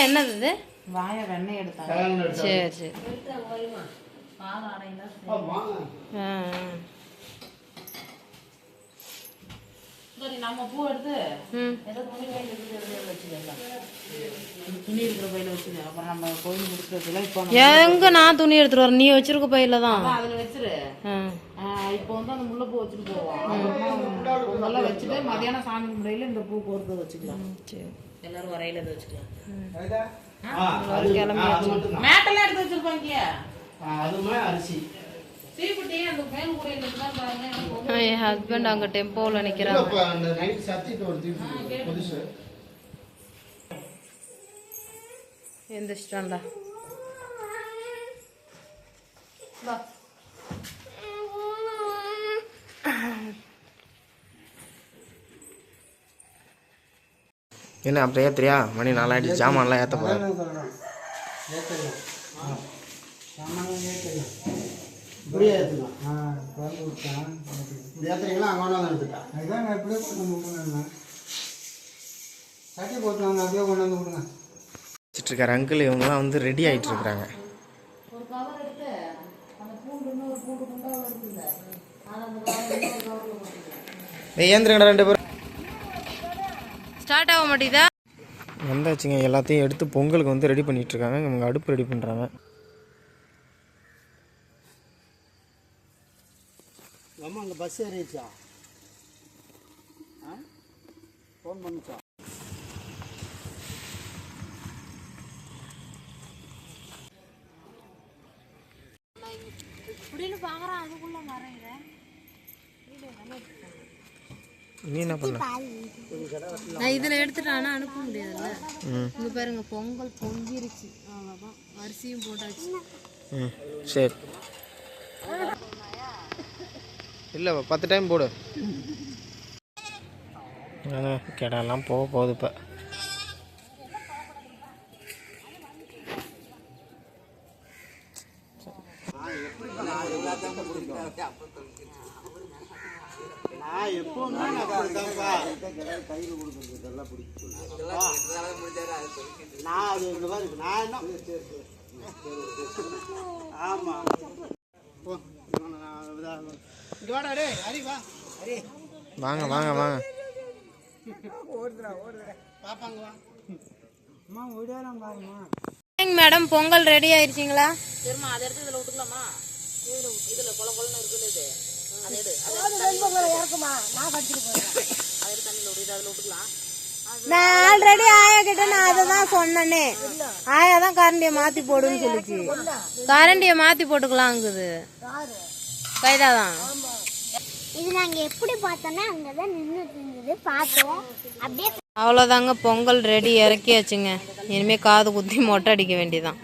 என்னது இது? வாய வெண்ணெய் எடுத்தாங்க. சரி சரி. நம்ம பூ எடுத்து துணி இருக்கிற பையில வச்சுரு. அப்புறம் நம்ம கோயில் முடிக்கிறதுல இப்போ எங்க நான் துணி எடுத்துட்டு வரேன், நீ வச்சிருக்க பையில தான் அதுல வச்சிரு. இப்போ வந்து அந்த முல்லை பூ வச்சுட்டு போவோம். பொங்கல்லாம் வச்சுட்டு மதியானம் சாமி முறையில இந்த பூ கோர்த்து வச்சுக்கலாம். எல்லாரும் வரையில இதை வச்சுக்கலாம். மேட்டெல்லாம் எடுத்து வச்சிருப்பாங்க. என் ஹஸ்பண்ட் அங்க டெம்போல நிக்கிறாங்க. எந்திரிச்சிட்டான்டா. என்ன அப்படியே ஏத்துறியா? மணி 4 ஆயிடுச்சு. ஜாமான்லாம் ஏற்ற போகிறேன். வச்சுட்ருக்காரு அங்கிள். இவங்கெல்லாம் வந்து ரெடி ஆகிட்டு இருக்கிறாங்க. ஏந்திரங்கடா 2 பேரும். ஸ்டார்ட் ஆக மாட்டேதா? வந்தாச்சுங்க. எல்லாத்தையும் எடுத்து பொங்கலுக்கு வந்து ரெடி பண்ணிகிட்ருக்காங்க. இவங்க அடுப்பு ரெடி பண்ணுறாங்க. அம்மா அங்கே பஸ் ஏறிடுச்சா? ஃபோன் பண்ணிச்சா? இப்படின்னு பார்க்குறான். அதுக்குள்ளே மறைகிறேன். நீ என்ன பண்ண? நான் இதில் எடுத்துட்டானா அனுப்ப முடியாதுல்ல. இங்கே பாருங்க, பொங்கல் பொங்கிருச்சு. அவ்வளோதான், அரிசியும் போட்டாச்சு. சரி. இல்லை 10 டைம் போடு. கிடலாம் போக போகுது இப்போ. நான் எப்பவுமே கையில் கொடுக்குறதுலாம் பிடிக்கும். நான் அது இந்த மாதிரி நான் என்ன ஆமாம். வாங்க வாங்க வாங்க. மேடம், பொங்கல் ரெடி ஆயிடுச்சிங்களா? சரிம்மா, அதை எடுத்து இதில் விட்டுக்கலாமா? இதில் கொல கொலன்னு இருக்குது. இது அதை எடு. நான் ஆல்ரெடி ஆயா கிட்ட நான் அதை தான் சொன்னேனே. ஆயா தான் கரண்டியை மாற்றி போடுன்னு சொல்லிச்சு. கரண்டியை மாற்றி போட்டுக்கலாங்குது. கைதாதான். இது நாங்கள் எப்படி பார்த்தோன்னா அங்கே தான் நின்றுட்டு இருந்தது, பார்த்தோம். அப்படியே அவ்வளோதாங்க, பொங்கல் ரெடி, இறக்கியாச்சுங்க. இனிமேல் காது குத்தி மொட்டை அடிக்க வேண்டியதான்.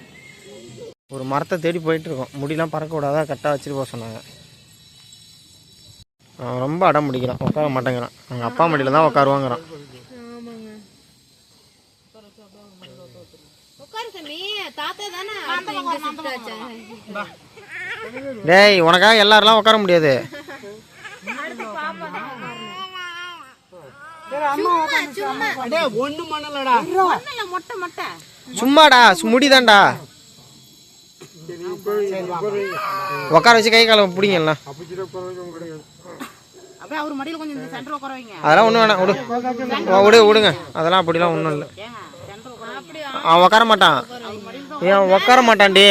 ஒரு மரத்தை தேடி போயிட்டுருக்கோம். முடியெலாம் பறக்கக்கூடாதா, கரெக்டாக வச்சுட்டு போக சொன்னாங்க. ரொம்ப அடம் பிடிக்கிறான், உட்கார மாட்டேங்கிறான். அவங்க அப்பா மடியில் தான் உட்காருவாங்கிறான். டேய், உனக்காக எல்லாரெல்லாம் உட்கார முடியாது. சும்மாடா, முடிதான்டா. உட்கார வச்சு கை கால பிடிங்கலாம். அதெல்லாம் ஒன்றும் வேணாம், விடுங்க. அதெல்லாம் அப்படிலாம் ஒன்றும் இல்லை. அவன் உட்கார மாட்டான். ஏன் உட்கார மாட்டான்டி?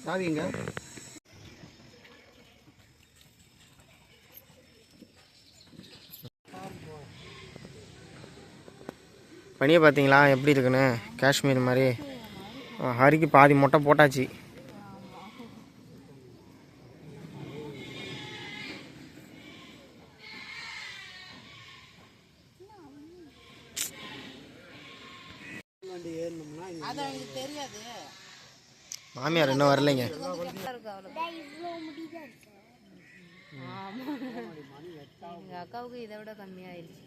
சாதிங்க. பனியை பார்த்தீங்களா எப்படி இருக்குன்னு? காஷ்மீர் மாதிரி. ஹரிக்கு பாதி மொட்டை போட்டாச்சு. மாமியார் இன்னும் வரலைங்க. எங்கள் அக்காவுக்கு இதை விட கம்மியாயிடுச்சு.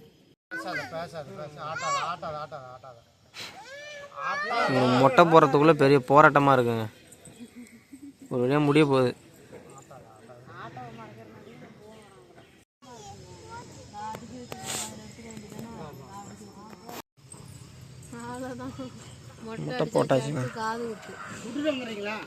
மொட்டை போகிறதுக்குள்ளே பெரிய போராட்டமாக இருக்குங்க. ஒரு வழியாக முடிய போகுது. அவ்வளோதான், மொட்டை போட்டாச்சுங்க. காது குத்து. விட்டுட்டுங்கிறீங்களா?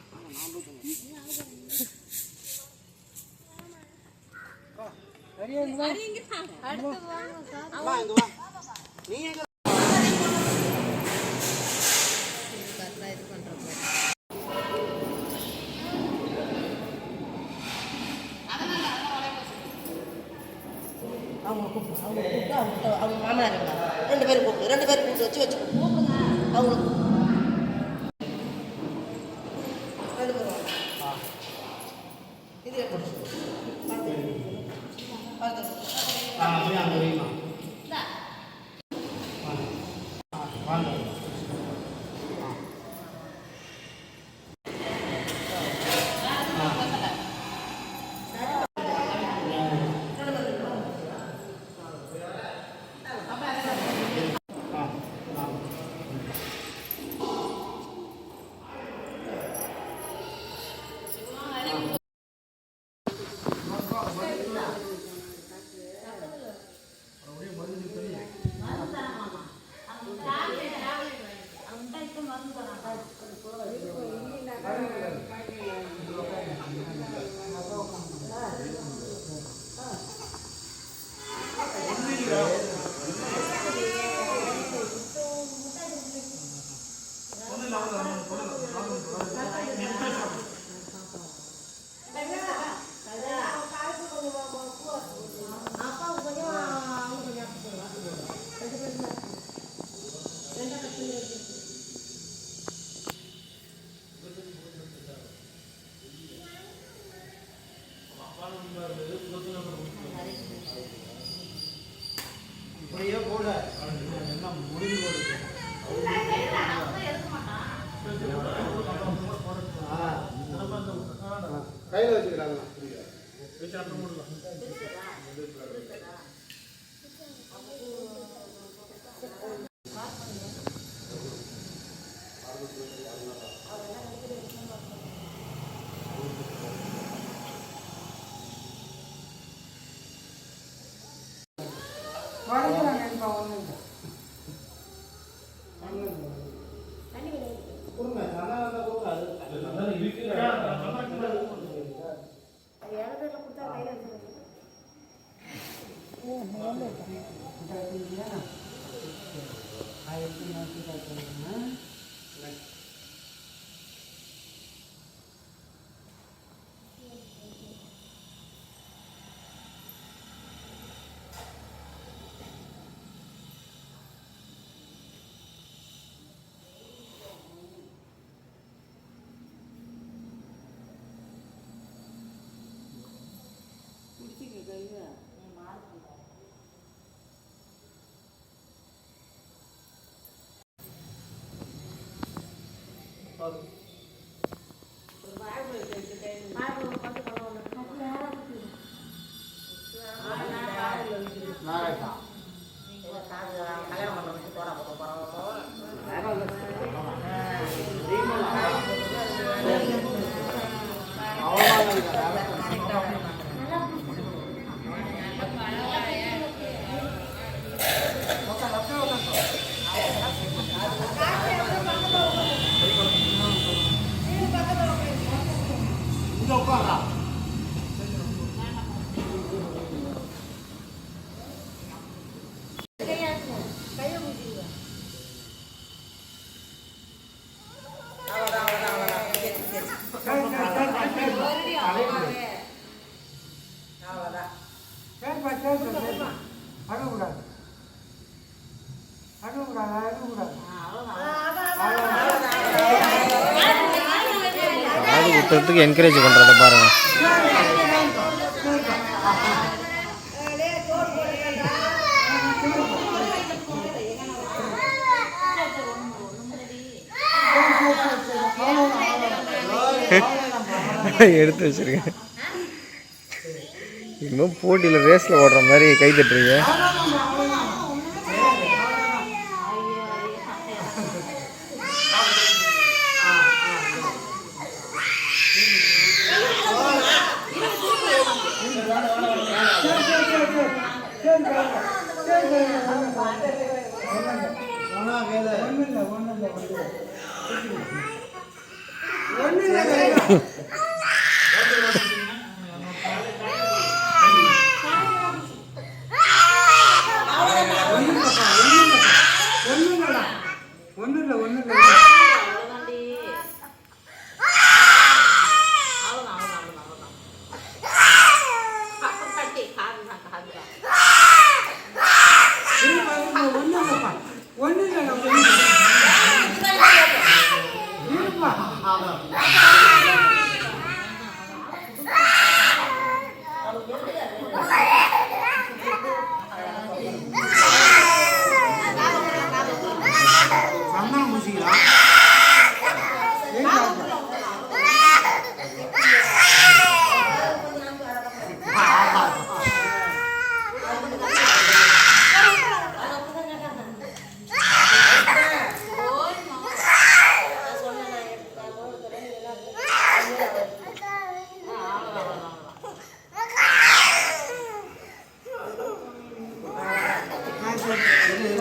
அவங்க கூப்பிட்டு அவங்க மாமனார் 2 பேரும் கூப்பிட்டு வச்சு அவங்களுக்கு இது எப்படி இப்படியே போட என்ன முடிஞ்சு போடுது. கையில் வச்சுக்கிறாங்க. காது குத்துறதுக்கு என்கரேஜ் பண்ணுறத பாருங்கள். எடுத்து வச்சிருக்கேன். இன்னும் போட்டியில் ரேஸில் ஓடுற மாதிரி கை தட்டுறீங்க.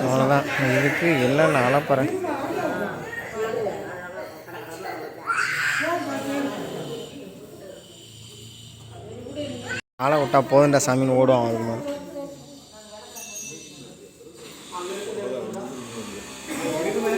அவ்வளோதான். இதுக்கு எல்லாம் நான் அளப்பறேன். ஆளை விட்டா போதுண்டா சாமின்னு ஓடும். அதுக்கு மேலே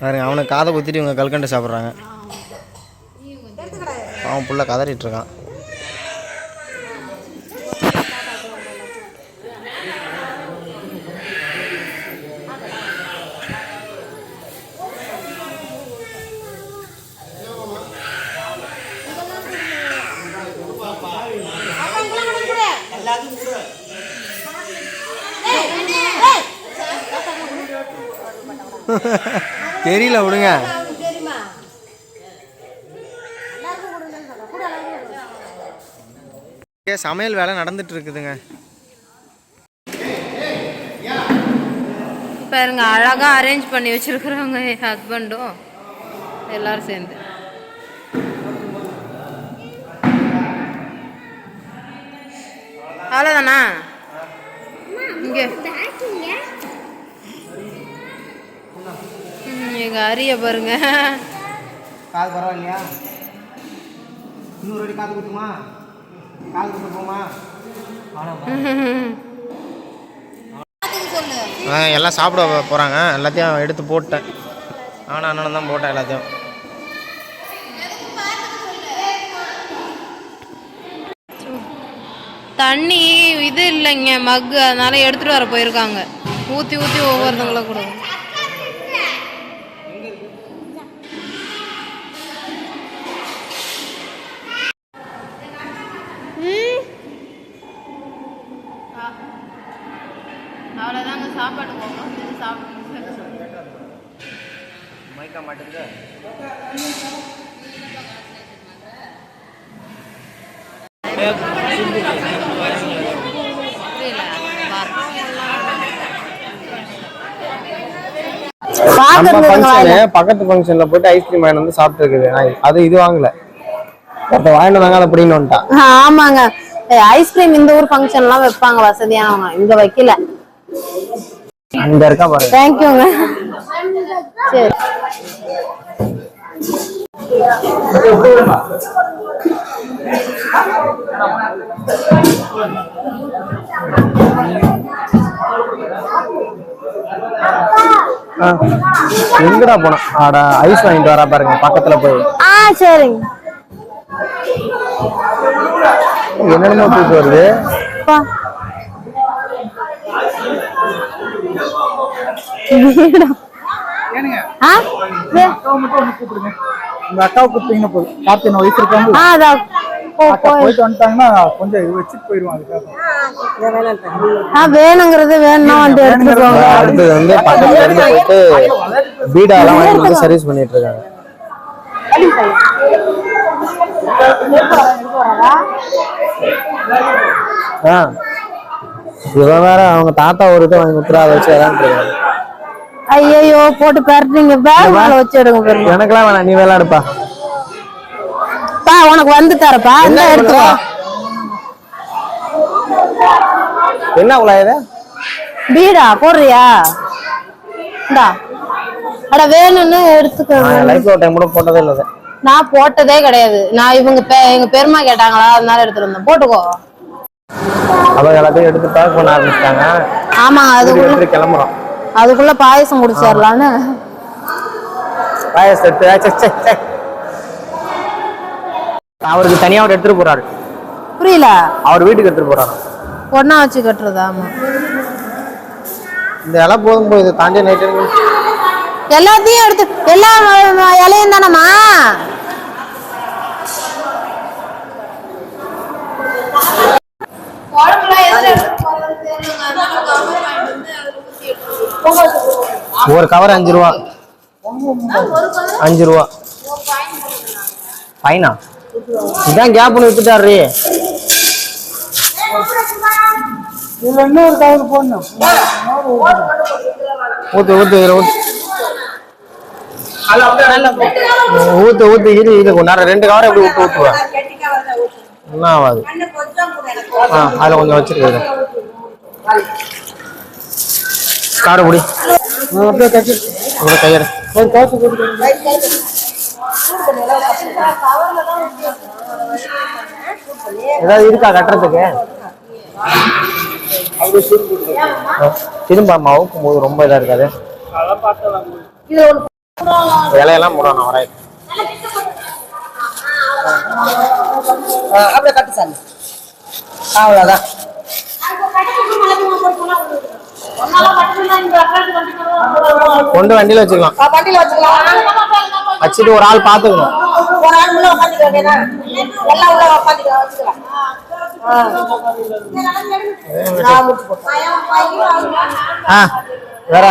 பாருங்க, அவனை காதை குத்திட்டு இவங்க கல்கண்டை சாப்பிட்றாங்க. அவன் புள்ள கதறிட்டு இருக்கான். தெரியல, விடுங்க. சமையல் வேலை நடந்துட்டு இருக்குதுங்க. பாருங்க, அழகா அரேஞ்ச் பண்ணி வச்சிருக்கிறவங்க என் ஹஸ்பண்டும் எல்லாரும் சேர்ந்து. அவ்வளோதானா? இங்கே எங்க அரிய பாருங்க. காது பரவாயில்லையா? இன்னொரு அடி காது குத்துமா? காது குத்து போமா? எல்லாம் சாப்பிட போகிறாங்க. எல்லாத்தையும் எடுத்து போட்டேன். ஆனால் அண்ணன் தான் போட்டேன் எல்லாத்தையும். தண்ணி இது இல்லைங்க, மக்கு, அதனால எடுத்துட்டு வர போயிருக்காங்க. ஊற்றி ஊற்றி ஒவ்வொருத்தங்களும் கொடுங்க. அவ்வளோதாங்க, சாப்பாடு போகணும். இது சாப்பிட்டு மைக்கா மாட்டேங்குது. பக்கத்து ஃபங்க்ஷன்ல போயிட்டு ஐஸ்கிரீம் வாங்கி வந்து சாப்பிட்டு இருக்குது. அது இது வாங்கல, வாங்கிட்டு வந்தாங்க. அதை அப்படின்னு வந்துட்டான். ஆமாங்க, ஐஸ்கிரீம் இந்த ஊர் ஃபங்க்ஷன்லாம் வைப்பாங்க வசதியானவங்க, இங்க வைக்கல. அங்க இருக்கா பாருங்க. தேங்க்யூங்க. சரி, எங்கடா போனா? ஆட ஐஸ் வாங்கிட்டு வரா பாருங்க, பக்கத்துல போய். சரிங்க. என்னென்னமோ தூக்கு வருது. வீடா ஆ உங்க அக்காவை கூப்பிட்டீங்கன்னா போதும். கார்த்திகை வயசு இருக்காங்க. அதான் அக்கா போயிட்டு வந்துட்டாங்கன்னா கொஞ்சம் இது வச்சுட்டு போயிடுவாங்க. வேணுங்கிறது வேணும்னா வந்து எடுத்துக்கோங்க. அடுத்தது வந்து பக்கத்துல இருந்து போயிட்டு பீடாலாம் வாங்கி வந்து சர்வீஸ் பண்ணிட்டு இருக்காங்க. இவன் வேற அவங்க தாத்தா ஒரு இதை வாங்கி கொடுத்துரு, அதை வச்சு விளையாண்டுருக்காங்க. ஐயோ போட்டு பரட்டுறீங்க. பேக் மேல வச்சு எடுங்க பாருங்க. எனக்கெல்லாம் வேணாம், நீ விளையாடுப்பா. உனக்கு வந்து தரப்பா, என்ன எடுத்துக்கோ. என்ன உலாயுது? பீடா போடுறியா? இந்தா அட வேணும்னு எடுத்துக்கோ. லைஃப்ல ஒரு டைம் கூட போட்டதே இல்லை. நான் போட்டதே கிடையாது. நான் எங்க பெருமா கேட்டாங்களா, அதனால எடுத்துட்டு வந்தேன். போட்டுக்கோ. அவங்க எல்லாத்தையும் எடுத்து பேக் பண்ண ஆரம்பிச்சிட்டாங்க. ஆமா, அதுக்குள்ள கிளம்புறோம். அதுக்குள்ள பாயசம் குடிச்சிடலான்னு பாயசம் எடுத்து அவருக்கு தனியா அவர் எடுத்துட்டு போறாரு. புரியல? அவர் வீட்டுக்கு எடுத்துட்டு போறாரு. ஒன்னா வச்சு கட்டுறதா? ஆமா. இந்த இலை போதும் போய் இதை தாண்டி நைட்டு எல்லாத்தையும் எடுத்து எல்லா இலையும் தானம்மா. ஒரு கவர் 5 ரூபா. 5 ரூபா ஃபைனா? இதான் கேப் பண்ணி வித்துட்டாரு. இதுல இன்னொரு கவர் போடணும். ஊத்து ஊத்து ஊத்து ஊத்து இரு இது கொண்டாட 2 கவர் எப்படி ஊத்து ஊத்துவேன்? என்ன ஆகாது. அதில் கொஞ்சம் வச்சிருக்கேன். காரை பிடி. அப்படியே கட்டி கையெடு. ஒரு காசு கொடுத்து ஏதாவது இருக்கா கட்டுறதுக்கு? திரும்ப அவுக்கும் போது ரொம்ப இதா இருக்காது. இலையெல்லாம் போடணும் வர. அப்படியே கட்டு சாமி. அவ்வளோதான். கொண்டு வண்டியில வச்சுக்கலாம். வண்டியில வச்சுக்கலாம். வச்சுட்டு ஒரு ஆள் பாத்துக்கணும். ஒரு ஆள் உள்ள உட்காந்துக்க வேண்டியதான். எல்லாம் உள்ள உட்காந்துக்க வச்சுக்கலாம். வேற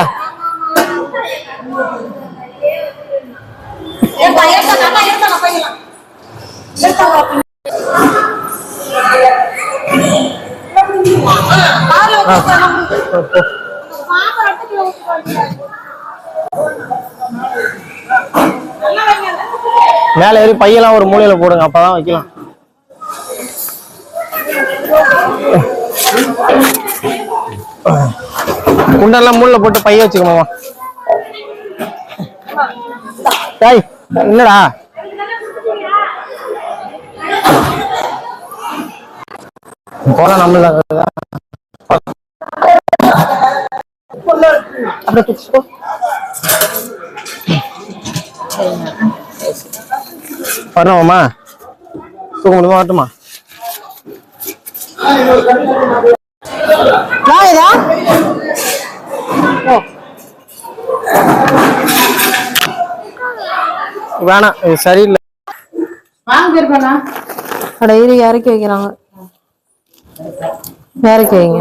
மேல ஏறி பையெல்லாம் ஒரு மூலையில போடுங்க, அப்பதான் வைக்கலாம். குண்டெல்லாம் மூலைல போட்டு பைய வச்சுக்கோமா. டேய் என்னடா போற நம்மள அப்படியே பிடிச்சுக்கோ. வரணுமாம்மா? தூக்க முடியுமா? வரட்டுமா? வேணாம், இது சரியில்லை. இறக்கி வைக்கிறாங்க. இறக்கி வைங்க.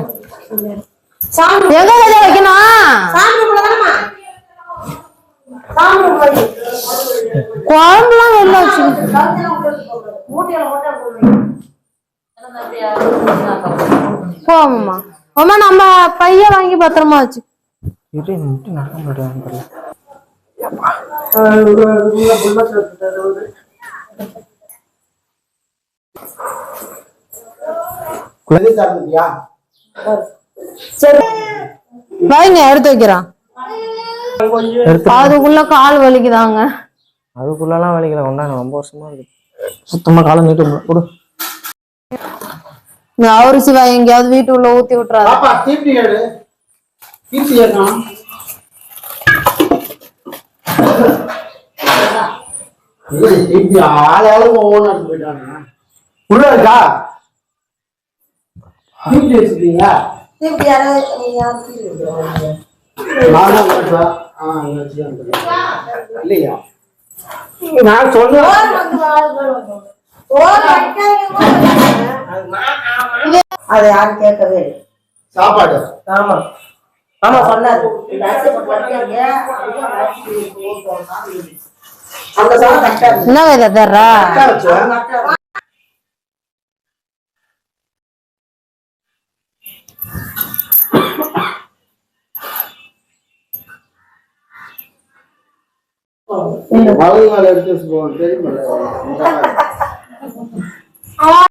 எங்க வைக்கணும்? குழம்புலாம் வெளில வச்சு போமா. அம்மா நம்ம பைய வாங்கி பத்திரமா வச்சு. வைங்க, எடுத்து வைக்கிறான். அதுக்குள்ள கால் வலிக்குதாங்க. அதுக்குள்ளலாம் வலிக்கல. கொண்டாங்க, ரொம்ப வருஷமா இருக்கு. சுத்தமா காலம் நீட்டு கொடு. அவரு சிவா எங்கேயாவது வீட்டு உள்ள ஊத்தி விட்டுறாரு. ஆளாளும் ஒவ்வொன்றா போயிட்டாங்க. உள்ள இருக்கா? வச்சுட்டீங்களா? இல்லையா நான் சொல்லுவேன் அதை யாரும் கேட்கவே இல்லை. சாப்பாடு ஆமா ஆமா சொன்னாரு. இந்த அரிசி போட்டு வடிக்காதீங்க. அந்த சாதம் கரெக்டா இருக்கு. என்ன இதை தர்றா வலது கால எடுத்து போவோம் தெரியுமா